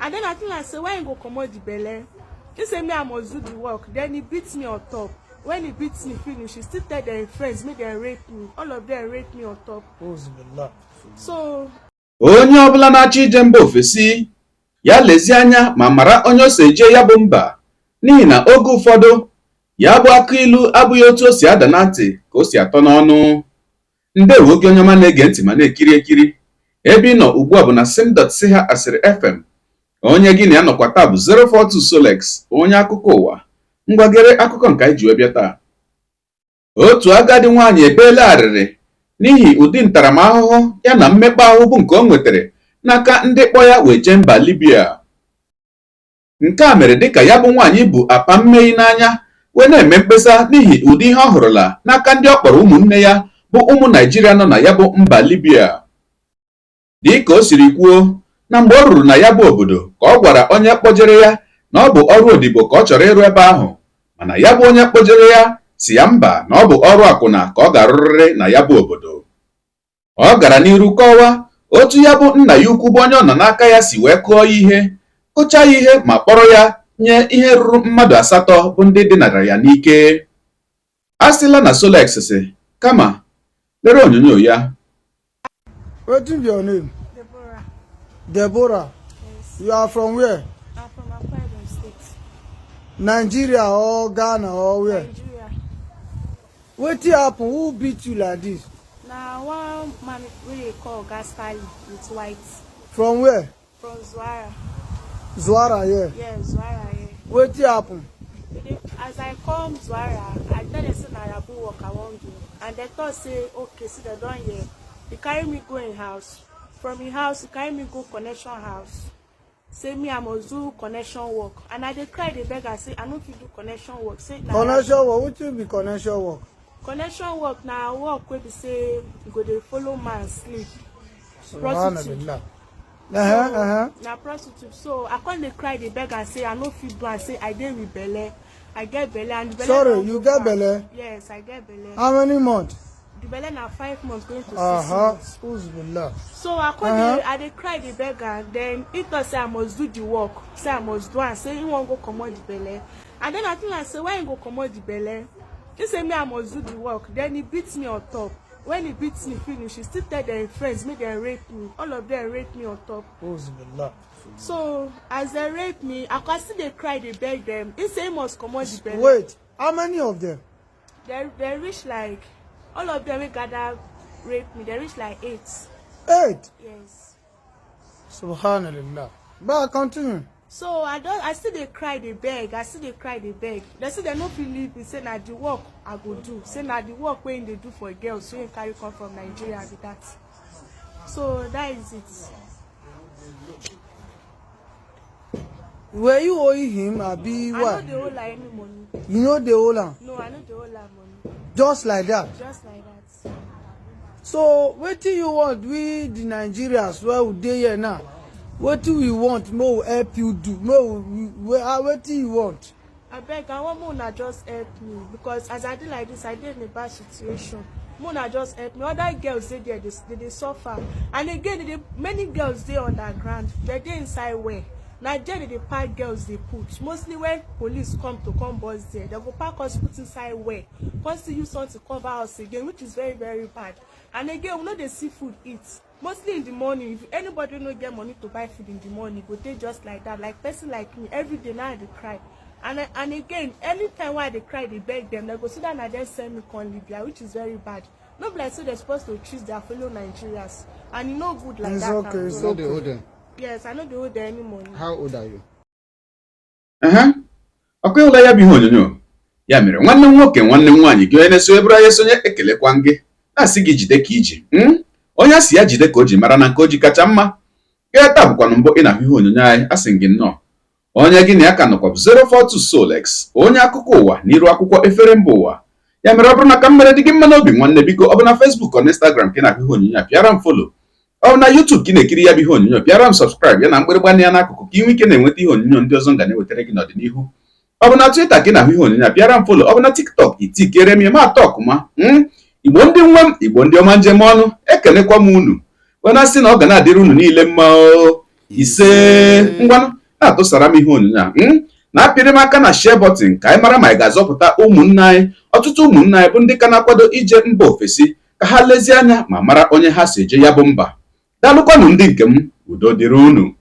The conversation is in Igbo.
And then I think I say, why you go comot the belle? He say me I must do the work. Then he beats me on top. When he beats me finish, he still tell their friends, make them rape me. All of them rape me on top. So onye ọbụla na-achọ ije mba ofesi ya lezi anya ma mara onye o si eje ya bụ mba, n'ihi na oge ụfọdụ ya bụ akụ ilu abụghị otu o si ada na ntị ka o si atọ n'ọnụ. Ndewo gị onye ọma na-ege ntị ma na-ekiri ekiri, ebe ị nọ ugbu a bụ na sim.si ha asịrị FM. Onye gị na ya nọkwa taa bụ 042 Solex, onye akụkọ ụwa. Ngwagere akụkọ nke anyị ji wee bịa taa. Otu agadi nwaanyị ebeela arịrị n'ihi ụdị ntaramahụhụ ya na mmekpa ahụ bụ nke o nwetara n'aka ndị kpọ ya wee jee mba Libya. Nke a mere dịka ya bụ nwaanyị bụ apa mmeghi n'anya wee na-eme mkpesa n'ihi ụdị ihe ọ hụrụla n'aka ndị ọ kpọrọ ụmụnne ya bụ ụmụ Naijiria nọ na ya bụ mba Libya. Dịka o siri kwuo na mgbe ọ ruru na ya bụ obodo ka ọ gwara onye kpọjere ya na ọ bụ ọrụ odibo ka ọ chọrọ ịrụ ebe ahụ, mana ya bụ onye kpọjere ya si ya mba na ọ bụ ọrụ akwụna ka ọ ga-arụrịrị na ya bụ obodo. Ọ gara n'iru kọwa otu ya bụ nna ya ukwu bụ onye ọ nọ n'aka ya si wee kụọ ya ihe, kụchaa ya ihe ma kpọrọ ya nye ihe ruru mmadụ 8 bụ ndị dinara ya n'ike. A sịla na Solex si kama lere onyonyo ya. What is your name? Deborah. Deborah. Yes. You are from where? I'm from Akwa State. Nigeria or Ghana or where? Nigeria. What happened? Who beat you like this? Now one man we call Gaspari with white. From where? From Zwara. Zwara, yeah. Yeah, Zwara, yeah. What happened? As I come Zwara, I tell them say na Rabu work I wan do. And they thought say, okay, see they don here. They carry me go in house. From in house, they carry me go connection house. Say me I must do connection work. And I dey cry, dey beg, I say I no fit do connection work. Say Connection work? What will be connection work? Connection work na work wey be say you go dey follow man sleep. Prostitute. Na prostitute. So I come dey cry, dey beg, I say I no fit do. I say I dey with belle. I get belle and the belle. Sorry, you get belle? Yes, I get belle. How many months? The belle na 5 months going to 6 months. So I come I dey cry, dey beg, and then he thought say I must do the work. Say I must do and say he wan go comot the belle. And then I think I say why he go comot the belle? He say me I must do the work. Then he beats me on top. When he beats me finish, he still tell their friends make them rape me. All of them rape me on top. So as they rape me, I can still dey cry, dey beg them. He say he must comot the belle. Wait, how many of them? They reach like, all of them we gather rape me. They reach like 8. 8? Yes. Subhanallah. But continue. So I still dey cry, dey beg. I still dey cry, dey beg. They say they no fit leave me. Say na the work I go do. Say na the work wey they do for girls wey carry come from Nigeria be that. So that is it. Were you owing him or be what? I no dey owe like any money. You know the whole am? No, I no dey owe like money. Just like that? Just like that. So wetin you want we the Nigerians wey we dey here now? Wetin we want make we help you do? Wetin you want? Abeg, I want una just help me because as I dey like this, I dey in a bad situation. Una just help me. Other girls dey there, they suffer. And again, many girls dey underground. They dey inside where? Na there they pack girls they put. Mostly when police come bust there, they go pack us put inside where? Come still use something to cover us again, which is very, very bad. And again, we know they see food eat. Mostly in the morning, if anybody no get money to buy food in the morning, go take just like that. Like person like me, every day now they cry. And again, anytime while they cry, they beg them, they go sit down and then send me come Libya, which is very bad. No be like so they're supposed to choose their fellow Nigerians. And you know good like it's that. Okay, it's okay. Yes, I know they owe them any money. How old are you? Ọkụ ụlọ ya bụ ihe onyonyo. Ya mere nwanne m nwoke nwanne m nwaanyị gị onye na-eso eburu anyị sonye ekelekwa gị. Na-asị gị jide ka iji. Onye asị ya jide ka o ji mara na nke o ji kacha mma. Taa bụkwanụ mbụ ị na-ahụ ihe onyonyo anyị, asị gị nnọọ. Onye gị na ya ka nọkwa bụ 042 Solex, onye akụkọ ụwa n'iru akwụkwọ efere mba ụwa. Ya mere ọ bụrụ na ka mmere dị gị mma n'obi nwanne, biko ọ bụ na Facebook na Instagram ka ị na-ahụ ihe onyonyo a, pịara m follow. Ọ bụ na YouTube ka ị na-ekiri ya bụ ihe onyonyo, pịara m subscribe ya na mgbịrịgba ya n'akụkụ ka ị nwee ike na-enweta ihe onyonyo ndị ọzọ ga na-ewetara gị n'ọdịnihu. Ọ bụ na Twitter ka ị na-ahụ ihe onyonyo a, pịara m follow. Ọ bụ na TikTok itikere m ma atọ ọkụma. Igbo ndị nwe m, Igbo ndị ọma njem ọnụ, ekenekwa m unu. Wena sị na ọ ga na-adịrị unu niile mma o. ise ngwanụ na-atụsara m ihe onyonyo a na-apịrị m aka na share button ka anyị mara ma anyị ga-azọpụta ụmụnne anyị. Ọtụtụ ụmụnne anyị bụ ndị ka na-akwado ije mba ofesi ka ha lezie anya ma mara onye ha si eje ya bụ mba. Daalụkwanụ ndị nke m, udo dịrị unu.